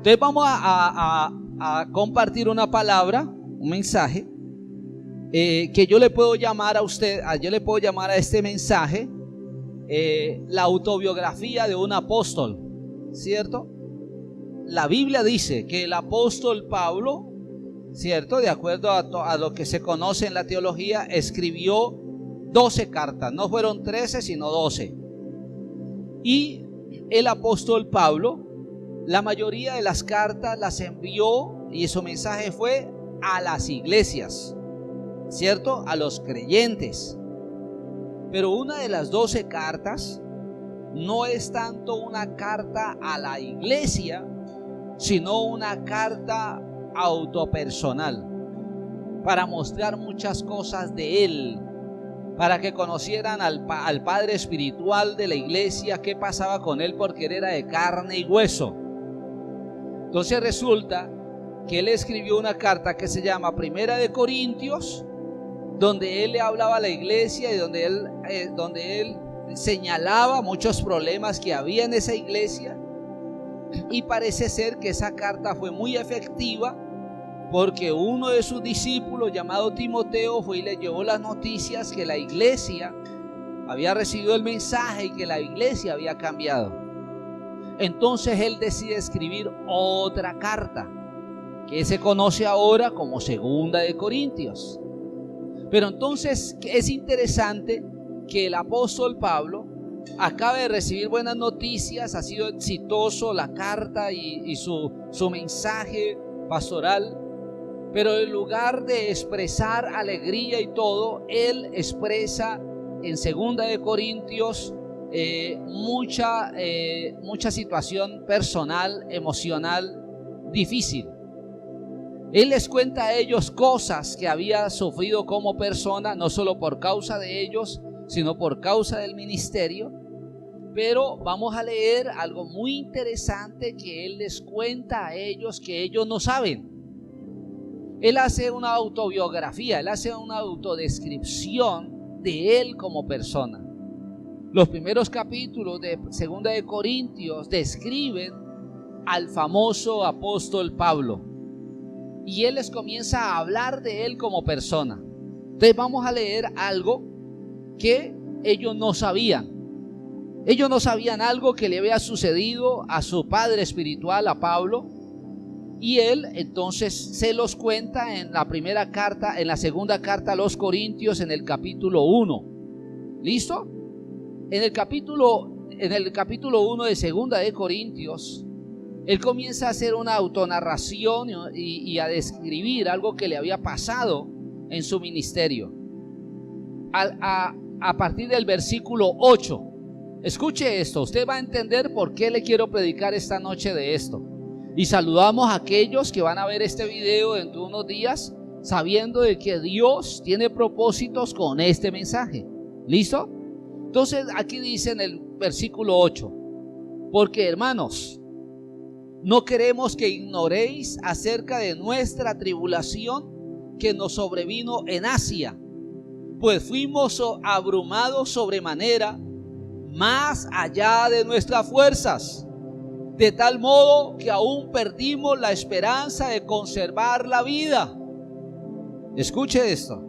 Entonces vamos a compartir una palabra, un mensaje, que yo le puedo llamar a usted, yo le puedo llamar a este mensaje la autobiografía de un apóstol, ¿cierto? La Biblia dice que el apóstol Pablo, ¿cierto? De acuerdo a lo que se conoce en la teología, escribió 12 cartas, no fueron 13 sino 12. Y el apóstol Pablo, la mayoría de las cartas las envió y su mensaje fue a las iglesias, ¿cierto? A los creyentes. Pero una de las 12 cartas no es tanto una carta a la iglesia, sino una carta autopersonal, para mostrar muchas cosas de él, para que conocieran al padre espiritual de la iglesia, qué pasaba con él, porque él era de carne y hueso. Entonces resulta que él escribió una carta que se llama Primera de Corintios, donde él le hablaba a la iglesia y donde él señalaba muchos problemas que había en esa iglesia. Y parece ser que esa carta fue muy efectiva, porque uno de sus discípulos, llamado Timoteo, fue y le llevó las noticias que la iglesia había recibido el mensaje y que la iglesia había cambiado. Entonces él decide escribir otra carta, que se conoce ahora como Segunda de Corintios. Pero entonces es interesante que el apóstol Pablo acaba de recibir buenas noticias, ha sido exitoso la carta y su mensaje pastoral, pero en lugar de expresar alegría y todo, él expresa en Segunda de Corintios mucha situación personal, emocional difícil. Él les cuenta a ellos cosas que había sufrido como persona, no solo por causa de ellos, sino por causa del ministerio. Pero vamos a leer algo muy interesante que él les cuenta a ellos que ellos no saben. Él hace una autobiografía, él hace una autodescripción de él como persona. Los primeros capítulos de Segunda de Corintios describen al famoso apóstol Pablo, y él les comienza a hablar de él como persona. Entonces vamos a leer algo que ellos no sabían. Ellos no sabían algo que le había sucedido a su padre espiritual, a Pablo, y él entonces se los cuenta en la primera carta, en la segunda carta a los Corintios, en el capítulo 1. ¿Listo? En el capítulo 1 de Segunda de Corintios, él comienza a hacer una autonarración y a describir algo que le había pasado en su ministerio. A partir del versículo 8. Escuche esto, usted va a entender por qué le quiero predicar esta noche de esto. Y saludamos a aquellos que van a ver este video dentro de unos días, sabiendo de que Dios tiene propósitos con este mensaje. ¿Listo? Entonces aquí dice en el versículo 8: porque, hermanos, no queremos que ignoréis acerca de nuestra tribulación que nos sobrevino en Asia, pues fuimos abrumados sobremanera, más allá de nuestras fuerzas, de tal modo que aún perdimos la esperanza de conservar la vida. Escuche esto.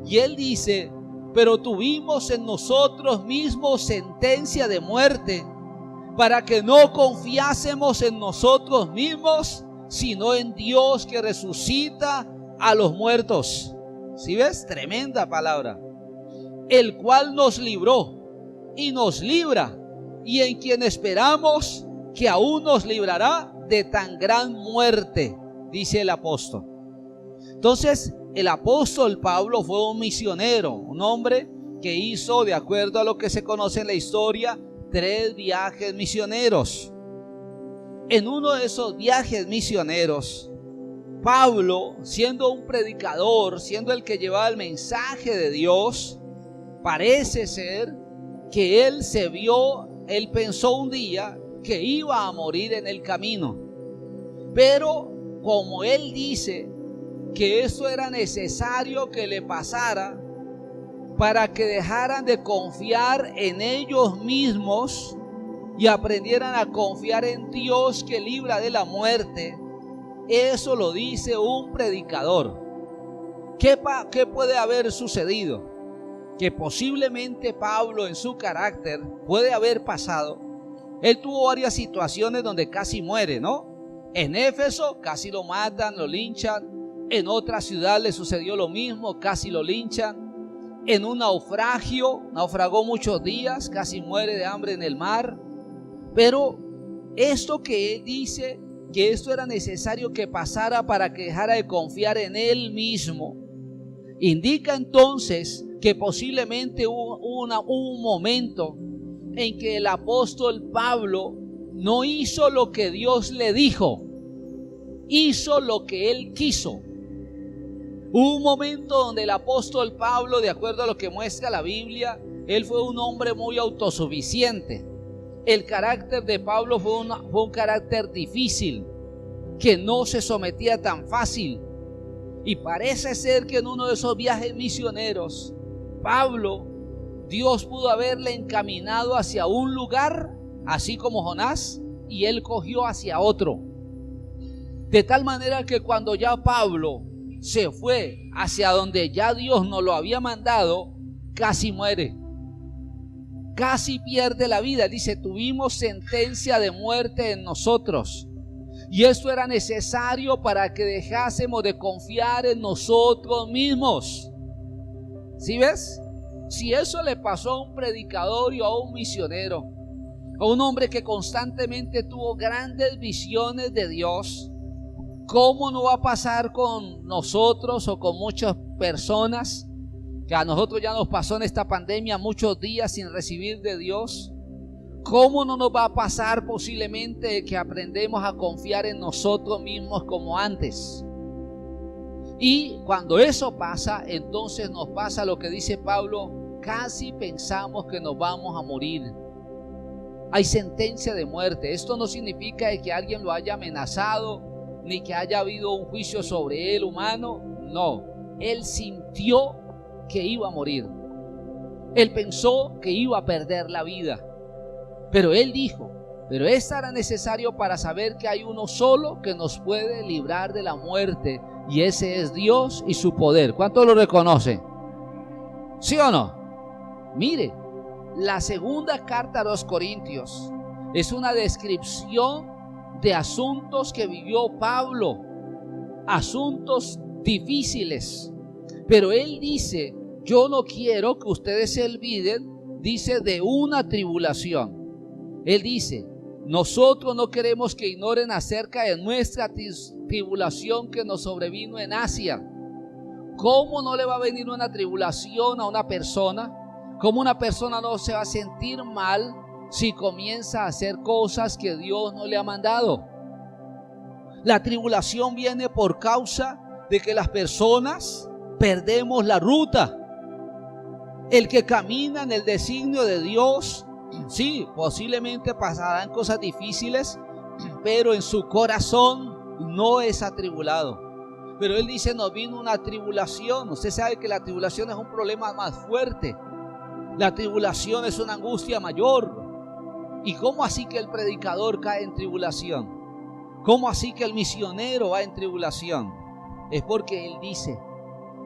Y él dice: pero tuvimos en nosotros mismos sentencia de muerte, para que no confiásemos en nosotros mismos, sino en Dios que resucita a los muertos. ¿Sí ves? Tremenda palabra. El cual nos libró y nos libra, y en quien esperamos que aún nos librará de tan gran muerte, dice el apóstol. Entonces, el apóstol Pablo fue un misionero, un hombre que hizo, de acuerdo a lo que se conoce en la historia, 3 viajes misioneros. En uno de esos viajes misioneros, Pablo, siendo un predicador, siendo el que llevaba el mensaje de Dios, parece ser que él pensó un día que iba a morir en el camino. Pero como él dice que eso era necesario que le pasara para que dejaran de confiar en ellos mismos y aprendieran a confiar en Dios que libra de la muerte. Eso lo dice un predicador. ¿Qué puede haber sucedido? Que posiblemente Pablo, en su carácter, puede haber pasado. Él tuvo varias situaciones donde casi muere, ¿no? En Éfeso casi lo matan, lo linchan. En otra ciudad le sucedió lo mismo, casi lo linchan. En un naufragio, naufragó muchos días, casi muere de hambre en el mar. Pero esto que él dice, que esto era necesario que pasara para que dejara de confiar en él mismo, indica entonces que posiblemente hubo un momento en que el apóstol Pablo no hizo lo que Dios le dijo, hizo lo que él quiso. Hubo un momento donde el apóstol Pablo, de acuerdo a lo que muestra la Biblia, él fue un hombre muy autosuficiente. El carácter de Pablo fue un carácter difícil, que no se sometía tan fácil. Y parece ser que en uno de esos viajes misioneros, Pablo, Dios pudo haberle encaminado hacia un lugar, así como Jonás, y él cogió hacia otro. De tal manera que cuando ya Pablo se fue hacia donde ya Dios nos lo había mandado, casi muere. Casi pierde la vida. Dice, tuvimos sentencia de muerte en nosotros. Y esto era necesario para que dejásemos de confiar en nosotros mismos. ¿Sí ves? Si eso le pasó a un predicador y a un misionero, a un hombre que constantemente tuvo grandes visiones de Dios, ¿cómo no va a pasar con nosotros o con muchas personas? Que a nosotros ya nos pasó en esta pandemia muchos días sin recibir de Dios. ¿Cómo no nos va a pasar posiblemente que aprendemos a confiar en nosotros mismos como antes? Y cuando eso pasa, entonces nos pasa lo que dice Pablo, casi pensamos que nos vamos a morir. Hay sentencia de muerte. Esto no significa que alguien lo haya amenazado, ni que haya habido un juicio sobre él humano. No, él sintió que iba a morir. Él pensó que iba a perder la vida. Pero él dijo, pero esto era necesario para saber que hay uno solo que nos puede librar de la muerte, y ese es Dios y su poder. ¿Cuántos lo reconocen? ¿Sí o no? Mire, la segunda carta a los Corintios es una descripción de asuntos que vivió Pablo, asuntos difíciles. Pero él dice, yo no quiero que ustedes se olviden, dice, de una tribulación. Él dice, nosotros no queremos que ignoren acerca de nuestra tribulación que nos sobrevino en Asia. ¿Cómo no le va a venir una tribulación a una persona? ¿Cómo una persona no se va a sentir mal si comienza a hacer cosas que Dios no le ha mandado? La tribulación viene por causa de que las personas perdemos la ruta. El que camina en el designio de Dios, sí, posiblemente pasarán cosas difíciles, pero en su corazón no es atribulado. Pero él dice, nos vino una tribulación. Usted sabe que la tribulación es un problema más fuerte. La tribulación es una angustia mayor. ¿Y cómo así que el predicador cae en tribulación? ¿Cómo así que el misionero va en tribulación? Es porque él dice,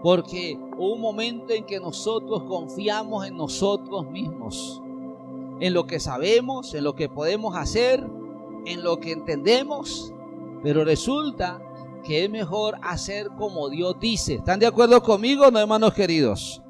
porque hubo un momento en que nosotros confiamos en nosotros mismos, en lo que sabemos, en lo que podemos hacer, en lo que entendemos, pero resulta que es mejor hacer como Dios dice. ¿Están de acuerdo conmigo, no, hermanos queridos?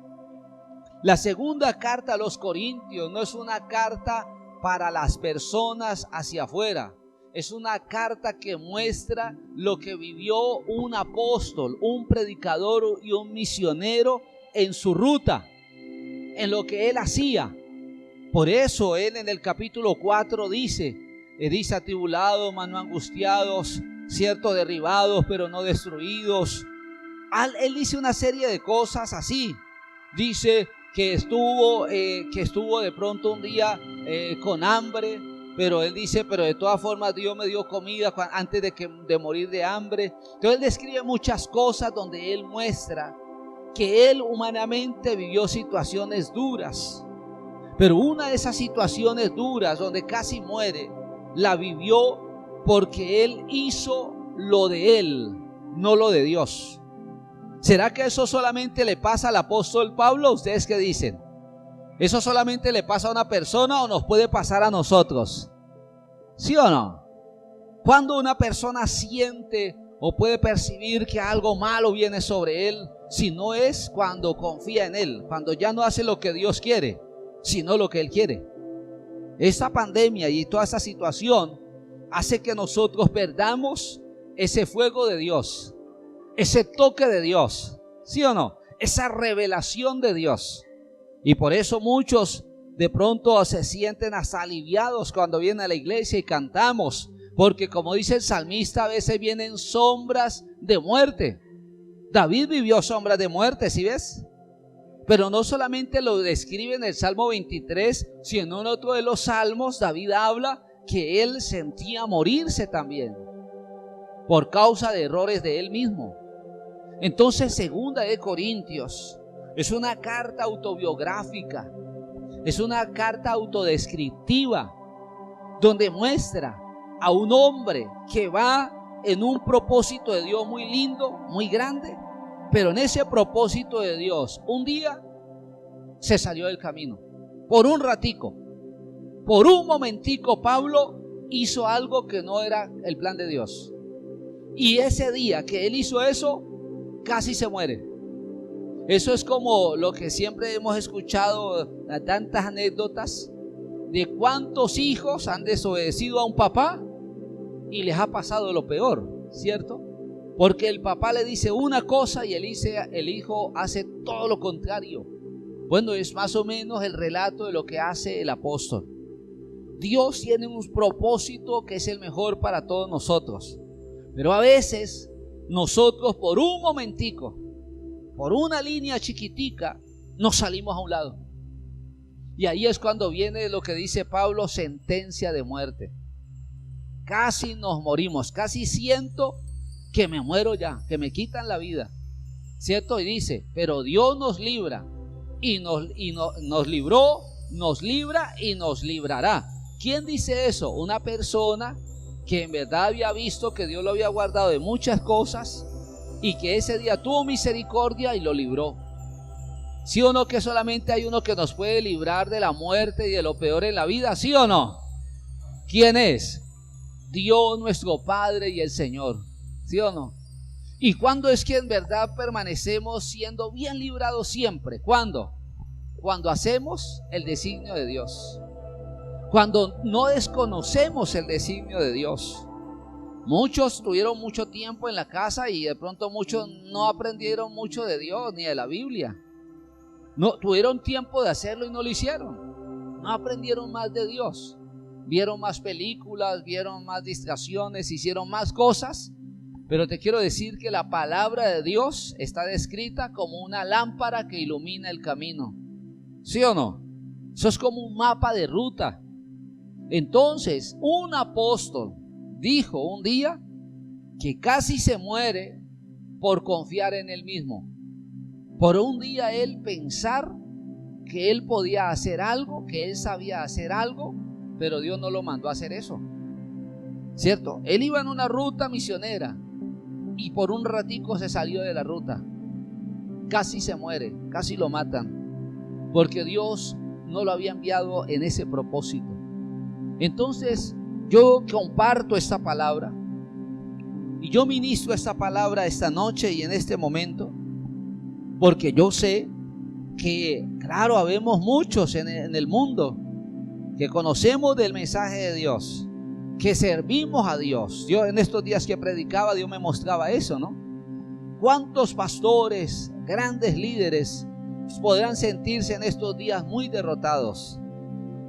La segunda carta a los Corintios no es una carta para las personas hacia afuera. Es una carta que muestra lo que vivió un apóstol, un predicador y un misionero en su ruta, en lo que él hacía. Por eso él en el capítulo 4 dice atribulados, mas no angustiados, cierto, derribados, pero no destruidos. Él dice una serie de cosas así. Dice que estuvo de pronto un día con hambre, pero él dice, pero de todas formas Dios me dio comida antes de morir de hambre. Entonces él describe muchas cosas donde él muestra que él humanamente vivió situaciones duras, Pero una de esas situaciones duras donde casi muere, la vivió porque él hizo lo de él, no lo de Dios. ¿Será que eso solamente le pasa al apóstol Pablo? ¿Ustedes qué dicen? ¿Eso solamente le pasa a una persona o nos puede pasar a nosotros? ¿Sí o no? Cuando una persona siente o puede percibir que algo malo viene sobre él, si no es cuando confía en él, cuando ya no hace lo que Dios quiere, sino lo que él quiere. Esta pandemia y toda esta situación hace que nosotros perdamos ese fuego de Dios, ese toque de Dios, ¿sí o no? Esa revelación de Dios. Y por eso muchos de pronto se sienten hasta aliviados cuando vienen a la iglesia y cantamos, porque como dice el salmista, a veces vienen sombras de muerte. David vivió sombras de muerte, ¿sí ves? Pero no solamente lo describe en el Salmo 23, sino en otro de los salmos David habla que él sentía morirse también por causa de errores de él mismo. Entonces, segunda de Corintios es una carta autobiográfica, es una carta autodescriptiva, donde muestra a un hombre que va en un propósito de Dios muy lindo, muy grande, pero en ese propósito de Dios, un día se salió del camino, por un ratico, por un momentico. Pablo hizo algo que no era el plan de Dios, y ese día que él hizo eso, casi se muere. Eso es como lo que siempre hemos escuchado, tantas anécdotas de cuántos hijos han desobedecido a un papá y les ha pasado lo peor, ¿cierto? Porque el papá le dice una cosa y el hijo hace todo lo contrario. Bueno, es más o menos el relato de lo que hace el apóstol. Dios tiene un propósito que es el mejor para todos nosotros, pero a veces nosotros por un momentico, por una línea chiquitica, nos salimos a un lado. Y ahí es cuando viene lo que dice Pablo, sentencia de muerte. Casi nos morimos, casi siento que me muero ya, que me quitan la vida, ¿cierto? Y dice, pero Dios nos libra nos libró, nos libra y nos librará. ¿Quién dice eso? Una persona que en verdad había visto que Dios lo había guardado de muchas cosas y que ese día tuvo misericordia y lo libró. ¿Sí o no que solamente hay uno que nos puede librar de la muerte y de lo peor en la vida? ¿Sí o no? ¿Quién es? Dios nuestro Padre y el Señor. ¿Sí o no? ¿Y cuándo es que en verdad permanecemos siendo bien librados siempre? ¿Cuándo? Cuando hacemos el designio de Dios. Cuando no desconocemos el designio de Dios. Muchos tuvieron mucho tiempo en la casa y de pronto muchos no aprendieron mucho de Dios ni de la Biblia. No tuvieron tiempo de hacerlo y no lo hicieron. No aprendieron más de Dios. Vieron más películas, vieron más distracciones, hicieron más cosas. Pero te quiero decir que la palabra de Dios está descrita como una lámpara que ilumina el camino. ¿Sí o no? Eso es como un mapa de ruta. Entonces, un apóstol dijo un día que casi se muere por confiar en él mismo. Por un día él pensar que él podía hacer algo, que él sabía hacer algo, pero Dios no lo mandó a hacer eso. ¿Cierto? Él iba en una ruta misionera y por un ratico se salió de la ruta. Casi se muere, casi lo matan, porque Dios no lo había enviado en ese propósito. Entonces yo comparto esta palabra y yo ministro esta palabra esta noche y en este momento, porque yo sé que, claro, habemos muchos en el mundo que conocemos del mensaje de Dios, que servimos a Dios. Yo en estos días que predicaba, Dios me mostraba eso, ¿no? ¿Cuántos pastores, grandes líderes podrán sentirse en estos días muy derrotados,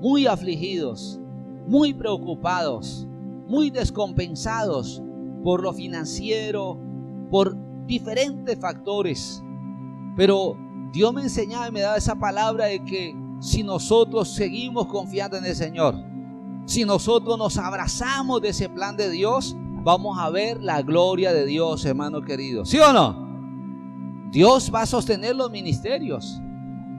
muy afligidos, muy preocupados, muy descompensados por lo financiero, por diferentes factores? Pero Dios me enseñaba y me daba esa palabra de que si nosotros seguimos confiando en el Señor, si nosotros nos abrazamos de ese plan de Dios, vamos a ver la gloria de Dios, hermano querido. ¿Sí o no? Dios va a sostener los ministerios.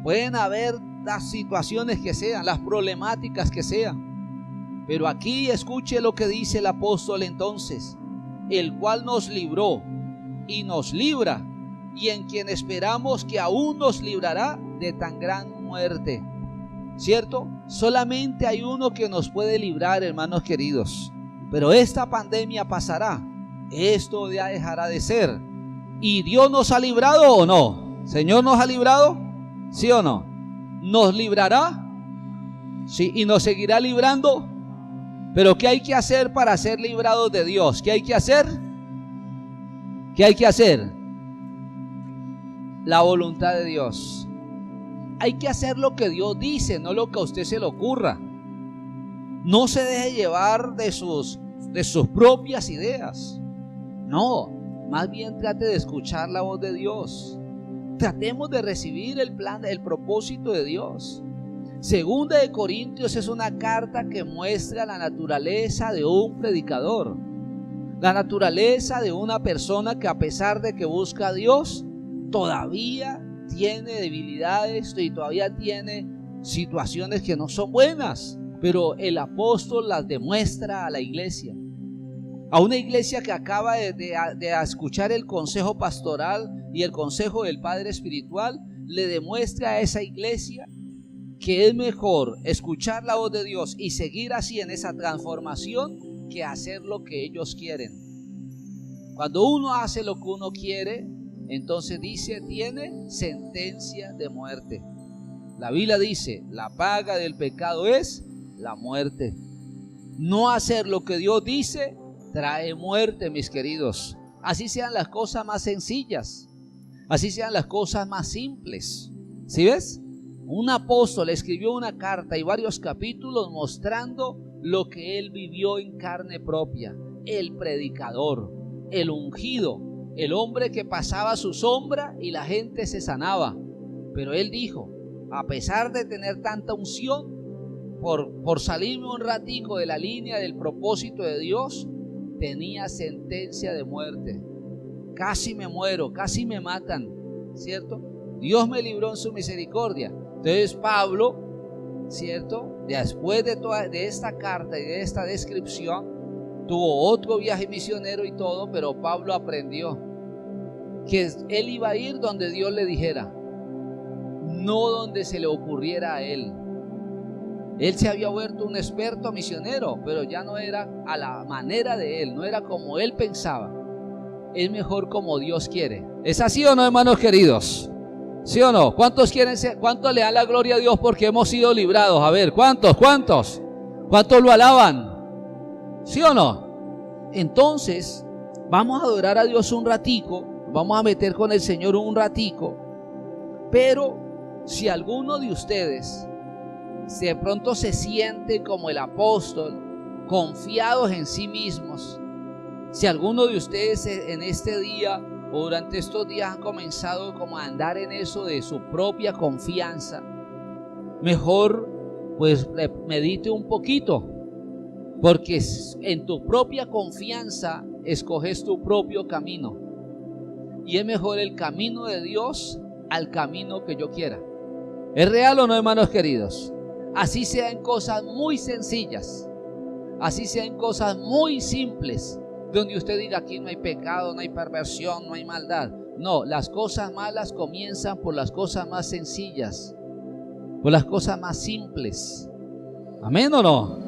Pueden haber las situaciones que sean, las problemáticas que sean. Pero aquí escuche lo que dice el apóstol entonces: el cual nos libró y nos libra, y en quien esperamos que aún nos librará de tan gran muerte. ¿Cierto? Solamente hay uno que nos puede librar, hermanos queridos. Pero esta pandemia pasará. Esto ya dejará de ser. ¿Y Dios nos ha librado o no? ¿Señor nos ha librado? ¿Sí o no? ¿Nos librará? Sí, y nos seguirá librando. Pero ¿qué hay que hacer para ser librados de Dios? ¿Qué hay que hacer? ¿Qué hay que hacer? La voluntad de Dios. Hay que hacer lo que Dios dice, no lo que a usted se le ocurra. No se deje llevar de sus propias ideas. No, más bien trate de escuchar la voz de Dios. Tratemos de recibir el plan, el propósito de Dios. Segunda de Corintios es una carta que muestra la naturaleza de un predicador. La naturaleza de una persona que, a pesar de que busca a Dios, todavía tiene debilidades y todavía tiene situaciones que no son buenas. Pero el apóstol las demuestra a la iglesia. A una iglesia que acaba de escuchar el consejo pastoral y el consejo del Padre Espiritual, le demuestra a esa iglesia que es mejor escuchar la voz de Dios y seguir así en esa transformación que hacer lo que ellos quieren. Cuando uno hace lo que uno quiere, entonces dice, tiene sentencia de muerte. La Biblia dice, la paga del pecado es la muerte. No hacer lo que Dios dice trae muerte, mis queridos. Así sean las cosas más sencillas, así sean las cosas más simples. ¿Sí ves? Un apóstol escribió una carta y varios capítulos mostrando lo que él vivió en carne propia. El predicador, el ungido, el hombre que pasaba su sombra y la gente se sanaba. Pero él dijo, a pesar de tener tanta unción, por salirme un ratico de la línea del propósito de Dios, tenía sentencia de muerte. Casi me muero, casi me matan, ¿cierto? Dios me libró en su misericordia. Entonces Pablo, ¿cierto? Después de esta carta y de esta descripción, tuvo otro viaje misionero y todo, pero Pablo aprendió que él iba a ir donde Dios le dijera, no donde se le ocurriera a él. Él se había vuelto un experto misionero, pero ya no era a la manera de él, no era como él pensaba. Es mejor como Dios quiere. ¿Es así o no, hermanos queridos? ¿Sí o no? ¿Cuántos le dan la gloria a Dios porque hemos sido librados? A ver, ¿cuántos lo alaban? ¿Sí o no? Entonces, vamos a adorar a Dios un ratico, vamos a meter con el Señor un ratico, pero si alguno de ustedes si de pronto se siente como el apóstol, confiados en sí mismos, si alguno de ustedes en este día o durante estos días han comenzado como a andar en eso de su propia confianza, mejor pues medite un poquito, porque en tu propia confianza escoges tu propio camino y es mejor el camino de Dios al camino que yo quiera. ¿Es real o no, hermanos queridos? Así sean cosas muy sencillas, así sean cosas muy simples, donde usted diga aquí no hay pecado, no hay perversión, no hay maldad. No, las cosas malas comienzan por las cosas más sencillas, por las cosas más simples. ¿Amén o no?